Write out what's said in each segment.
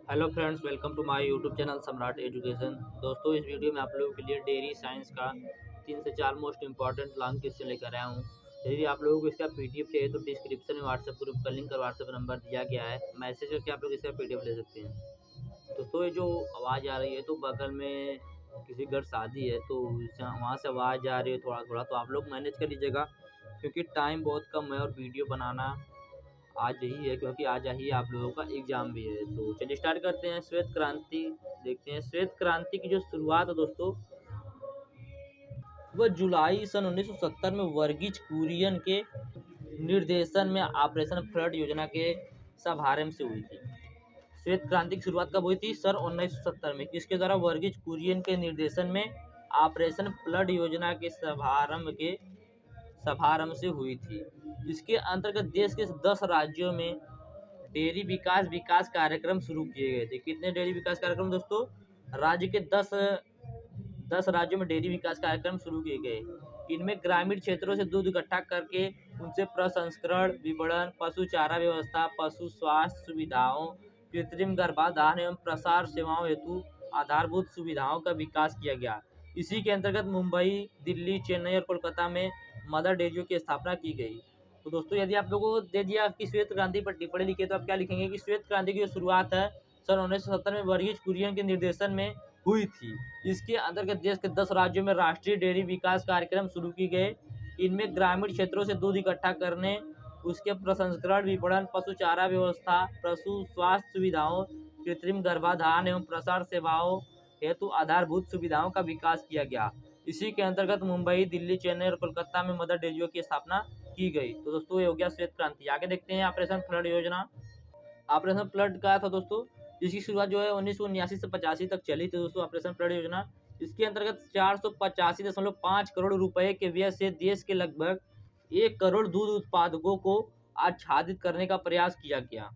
Hello friends, welcome to my YouTube channel Samrat education. दोस्तों, इस video में आप लोगों के लिए डेयरी साइंस का 3 से 4 मोस्ट इंपॉर्टेंट लॉन्ग क्वेश्चन लेकर आया हूँ। यदि आप लोगों को इसका पीडीएफ चाहिए तो डिस्क्रिप्शन में व्हाट्सएप ग्रुप का लिंक और व्हाट्सएप नंबर दिया गया है। मैसेज करके आप लोग इसका पीडीएफ ले सकते हैं। दोस्तों, ये जो आवाज़ आ रही है तो बगल में किसी घर शादी है, तो वहाँ से आवाज़ आ रही है थोड़ा थोड़ा, तो आप लोग मैनेज कर लीजिएगा क्योंकि टाइम बहुत कम है और वीडियो बनाना आज ही है, क्योंकि आज ही आप लोगों का एग्जाम भी है। तो चलिए स्टार्ट करते हैं। श्वेत क्रांति देखते हैं। श्वेत क्रांति की जो शुरुआत है दोस्तों, वह जुलाई सन 1970 में वर्गीज कुरियन के निर्देशन में ऑपरेशन फ्लड योजना के शुभारंभ से हुई थी। श्वेत क्रांति की शुरुआत कब हुई थी? सन 1970 में। किसके द्वारा? वर्गीज कुरियन के निर्देशन में ऑपरेशन फ्लड योजना के शुभारंभ से हुई थी। इसके अंतर्गत देश के 10 राज्यों में डेयरी विकास विकास कार्यक्रम शुरू किए गए थे। कितने डेयरी विकास कार्यक्रम दोस्तों? राज्य के 10 राज्यों में डेयरी विकास कार्यक्रम शुरू किए गए। इनमें ग्रामीण क्षेत्रों से दूध इकट्ठा करके उनसे प्रसंस्करण, विपणन, पशु चारा व्यवस्था, पशु स्वास्थ्य सुविधाओं, कृत्रिम गर्भाधान एवं प्रसार सेवाओं हेतु आधारभूत सुविधाओं का विकास किया गया। इसी के अंतर्गत मुंबई, दिल्ली, चेन्नई और कोलकाता में मदर डेयरियों की स्थापना की गई। तो दोस्तों, यदि आप लोगों को दे दिया कि श्वेत क्रांति पर टिप्पणी लिखे, तो आप क्या लिखेंगे कि श्वेत क्रांति की जो शुरुआत है सन 1970 में वर्गीज कुरियन के निर्देशन में हुई थी। इसके अंतर्गत देश के 10 राज्यों में राष्ट्रीय डेयरी विकास कार्यक्रम शुरू किए गए। इनमें ग्रामीण क्षेत्रों से दूध इकट्ठा करने, उसके प्रसंस्करण, विपणन, पशु चारा व्यवस्था, पशु स्वास्थ्य सुविधाओं, कृत्रिम गर्भाधान एवं प्रसार सेवाओं हेतु आधारभूत सुविधाओं का विकास किया गया। इसी के अंतर्गत मुंबई, दिल्ली, चेन्नई और कोलकाता में मदर डेयरियों की स्थापना की गई। तो दोस्तों, ये हो गया श्वेत क्रांति। आगे देखते हैं ऑपरेशन फ्लड योजना। ऑपरेशन फ्लड का था दोस्तों, इसकी शुरुआत जो है 1979 से 85 तक चली थी दोस्तों ऑपरेशन फ्लड योजना। इसके अंतर्गत 485.5 करोड़ रुपए के व्यय से देश के लगभग 1 करोड़ दूध उत्पादकों को आच्छादित करने का प्रयास किया गया।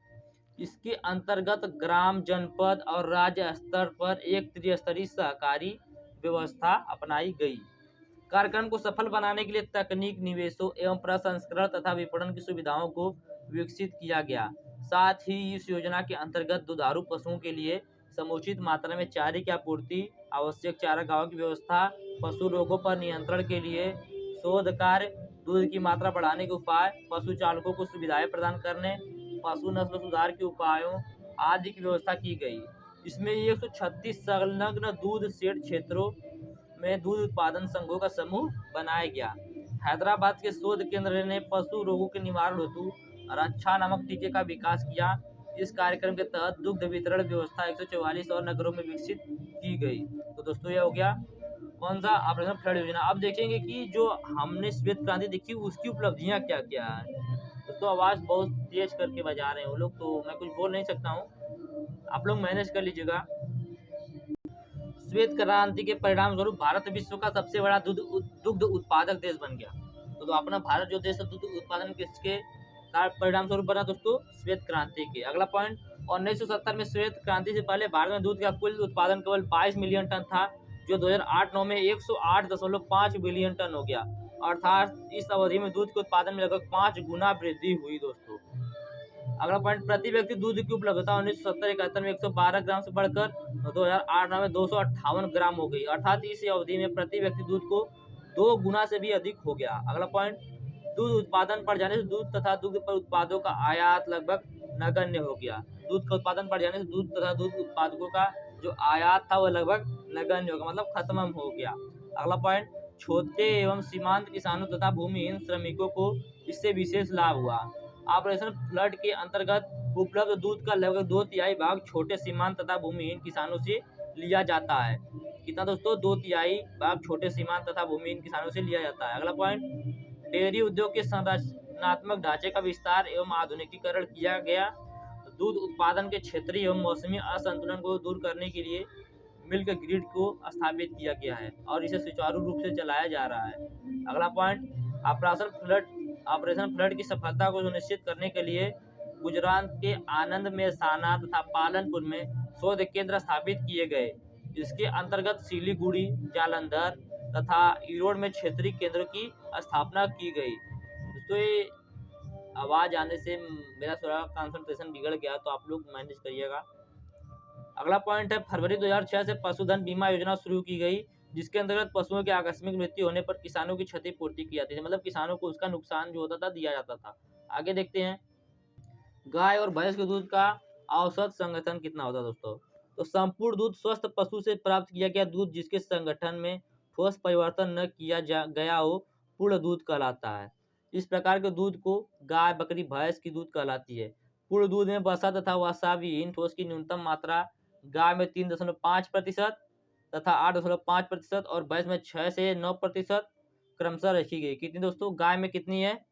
इसके अंतर्गत ग्राम, जनपद और राज्य स्तर पर एक त्रिस्तरीय सहकारी व्यवस्था अपनाई गई। कार्यक्रम को सफल बनाने के लिए तकनीक, निवेशों एवं प्रसंस्करण तथा विपणन की सुविधाओं को विकसित किया गया। साथ ही इस योजना के अंतर्गत दुधारू पशुओं के लिए समुचित मात्रा में चारे की आपूर्ति, आवश्यक चारागाहों की व्यवस्था, पशु रोगों पर नियंत्रण के लिए शोध कार्य, दूध की मात्रा बढ़ाने के उपाय, पशु चालकों को सुविधाएं प्रदान करने, पशु नस्ल सुधार के उपायों आदि की व्यवस्था की गई। इसमें 136 संलग्न दूध शेड क्षेत्रों में दूध उत्पादन संघों का समूह बनाया गया। हैदराबाद के शोध केंद्र ने पशु रोगों के निवारण हेतु रक्षा नामक टीके का विकास किया। इस कार्यक्रम के तहत दुग्ध वितरण व्यवस्था 144 और नगरों में विकसित की गई। तो दोस्तों, ये हो गया कौन सा? ऑपरेशन फ्लड योजना। अब देखेंगे कि जो हमने श्वेत क्रांति देखी उसकी उपलब्धियां क्या क्या है। दोस्तों, आवाज बहुत तेज करके बजा रहे हैं वो लोग, तो मैं कुछ बोल नहीं सकता हूँ, आप लोग मैनेज कर लीजिएगा। श्वेत क्रांति के परिणाम स्वरूप भारत विश्व का सबसे बड़ा दुग्ध उत्पादक देश बन गया। तो अपना भारत जो देश है दुग्ध उत्पादन किसके परिणाम स्वरूप बना दोस्तों? श्वेत क्रांति के। अगला पॉइंट, 1970 में श्वेत क्रांति से पहले भारत में दूध का कुल उत्पादन केवल 22 मिलियन टन था, जो 2008-9 में 108.5 बिलियन टन हो गया। अर्थात इस अवधि में दूध के उत्पादन में लगभग 5 गुना वृद्धि हुई दोस्तों। अगला पॉइंट, प्रति व्यक्ति दूध की उपलब्धता 1970-71 में 112 ग्राम से बढ़कर 2008 में 258 ग्राम हो गई। अर्थात इस अवधि में प्रति व्यक्ति दूध को 2 गुना से भी अधिक हो गया। अगला पॉइंट, दूध उत्पादन बढ़ जाने से दूध तथा दूध पर उत्पादों का आयात लगभग नगण्य हो गया। दूध का उत्पादन बढ़ जाने से दूध तथा दूध उत्पादकों का जो आयात था वह लगभग नगण्य हो गया, मतलब खत्म हो गया। अगला पॉइंट, छोटे एवं सीमांत किसानों तथा भूमिहीन श्रमिकों को इससे विशेष लाभ हुआ। ऑपरेशन फ्लड के अंतर्गत उपलब्ध दूध का लगभग 2/3 भाग छोटे सीमांत तथा भूमिहीन किसानों से लिया जाता है। कितना दोस्तों? 2/3 भाग छोटे सीमांत तथा भूमिहीन किसानों से लिया जाता है। अगला पॉइंट, डेयरी उद्योग के संरचनात्मक ढांचे का विस्तार एवं आधुनिकीकरण किया गया। दूध उत्पादन के क्षेत्रीय एवं मौसमी असंतुलन को दूर करने के लिए मिल्क ग्रिड को स्थापित किया गया है और इसे सुचारू रूप से चलाया जा रहा है। अगला पॉइंट, ऑपरेशन फ्लड की सफलता को सुनिश्चित करने के लिए गुजरात के आनंद मेहसाना तथा पालनपुर में शोध केंद्र स्थापित किए गए। इसके अंतर्गत सिलीगुड़ी, जालंधर तथा ईरोड में क्षेत्रीय केंद्रों की स्थापना की गई। दोस्तों, ये आवाज आने से मेरा थोड़ा कंसंट्रेशन बिगड़ गया, तो आप लोग मैनेज करिएगा। अगला पॉइंट है, फरवरी 2006 से पशुधन बीमा योजना शुरू की गई, जिसके अंतर्गत पशुओं की आकस्मिक मृत्यु होने पर किसानों की क्षतिपूर्ति की जाती थी, मतलब किसानों को उसका नुकसान जो होता था दिया जाता था। आगे देखते हैं, गाय और भैंस के दूध का औसत संगठन कितना होता है दोस्तों। तो संपूर्ण दूध स्वस्थ पशु से प्राप्त किया गया दूध जिसके संगठन में ठोस परिवर्तन न किया गया हो, पूर्ण दूध कहलाता है। इस प्रकार के दूध को गाय, बकरी, भैंस की दूध कहलाती है। पूर्ण दूध में वसा तथा वसा विहीन ठोस की न्यूनतम मात्रा गाय में 3.5% तथा 8.5% और भैंस में 6 से 9% क्रमशः रखी गई। कितनी दोस्तों, गाय में कितनी है,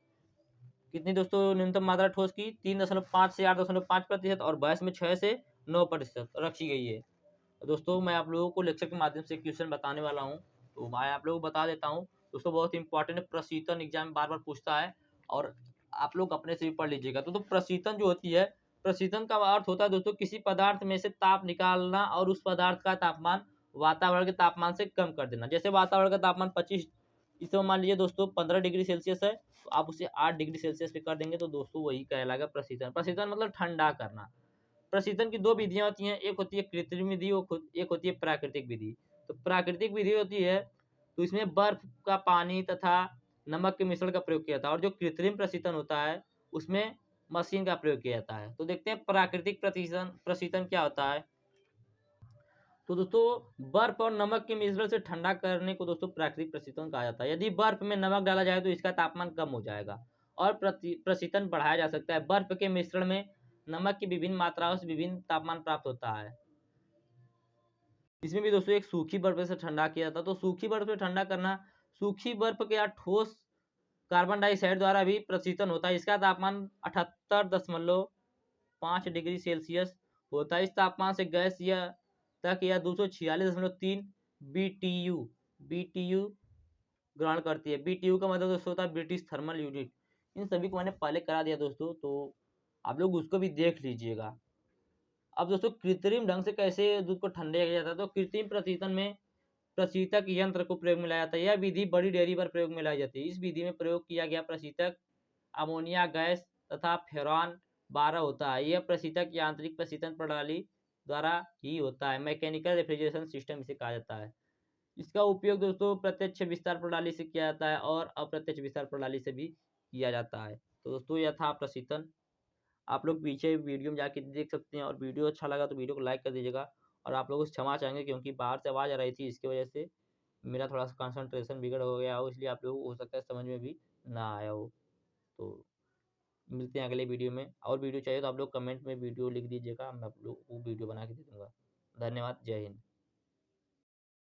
कितनी दोस्तों न्यूनतम मात्रा ठोस की, 3.5 से 8.5% और भैंस में 6 से 9% रखी गई है। तो दोस्तों मैं आप लोगों को लेक्चर के माध्यम से क्वेश्चन बताने वाला हूँ, तो मैं आप लोगों को बता देता हूँ दोस्तों, बहुत इंपॉर्टेंट है, प्रशीतन एग्जाम में बार बार पूछता है और आप लोग अपने से भी पढ़ लीजिएगा। तो प्रशीतन जो होती है, प्रशीतन का अर्थ होता है दोस्तों किसी पदार्थ में से ताप निकालना और उस पदार्थ का तापमान वातावरण के तापमान से कम कर देना। जैसे वातावरण का तापमान 25, इस समय मान लीजिए दोस्तों 15 डिग्री सेल्सियस है, तो आप उसे 8 डिग्री सेल्सियस पे कर देंगे, तो दोस्तों वही कहलाएगा प्रशीतन। प्रशीतन मतलब ठंडा करना। प्रशीतन की दो विधियां होती हैं, एक होती है कृत्रिम विधि और एक होती है प्राकृतिक विधि। तो प्राकृतिक विधि होती है तो इसमें बर्फ का पानी तथा नमक के मिश्रण का प्रयोग किया जाता है, और जो कृत्रिम प्रशीतन होता है उसमें मशीन का प्रयोग किया जाता है। तो देखते हैं प्राकृतिक प्रशीतन प्रशीतन क्या होता है। तो दोस्तों बर्फ और नमक के मिश्रण से ठंडा करने को दोस्तों प्राकृतिक प्रशीतन कहा जाता है। यदि बर्फ में नमक डाला जाए तो इसका तापमान कम हो जाएगा और प्रशीतन बढ़ाया जा सकता है। बर्फ के मिश्रण में नमक की विभिन्न मात्राओं से विभिन्न तापमान प्राप्त होता है। इसमें भी दोस्तों एक सूखी बर्फ से ठंडा किया जाता है। तो सूखी बर्फ से ठंडा करना, सूखी बर्फ के या ठोस कार्बन डाइऑक्साइड द्वारा भी प्रशीतन होता है। इसका तापमान 78.5 डिग्री सेल्सियस होता है। इस तापमान से गैस या तक या 246.3 BTU ग्रहण करती है। BTU का मतलब दोस्तों होता है ब्रिटिश थर्मल यूनिट। इन सभी को मैंने पहले करा दिया दोस्तों, तो आप लोग उसको भी देख लीजिएगा। अब दोस्तों कृत्रिम ढंग से कैसे दूध को ठंडा किया जाता है, तो कृत्रिम प्रशीतन में प्रशीतक यंत्र को प्रयोग में लाया जाता है। यह विधि बड़ी डेयरी पर प्रयोग में लाई जाती है। इस विधि में प्रयोग किया गया प्रशीतक अमोनिया गैस तथा फेरॉन 12 होता है। यह प्रशीतक यांत्रिक प्रशीतन प्रणाली द्वारा ही होता है। मैकेनिकल रेफ्रिजरेशन सिस्टम इसे कहा जाता है। इसका उपयोग दोस्तों प्रत्यक्ष विस्तार प्रणाली से किया जाता है और अप्रत्यक्ष विस्तार प्रणाली से भी किया जाता है। तो दोस्तों यह था प्रशीतन। आप लोग पीछे वीडियो में जाके देख सकते हैं, और वीडियो अच्छा लगा तो वीडियो को लाइक कर दीजिएगा। और आप लोगों से क्षमा चाहेंगे क्योंकि बाहर से आवाज़ आ रही थी, इसकी वजह से मेरा थोड़ा सा कंसंट्रेशन बिगड़ हो गया हो, इसलिए आप लोगों को हो सकता है समझ में भी ना आया हो। तो मिलते हैं अगले वीडियो में। और वीडियो चाहिए तो आप लोग कमेंट में वीडियो लिख दीजिएगा, मैं आप लोग को वीडियो बना के दे दूँगा। धन्यवाद, जय हिंद।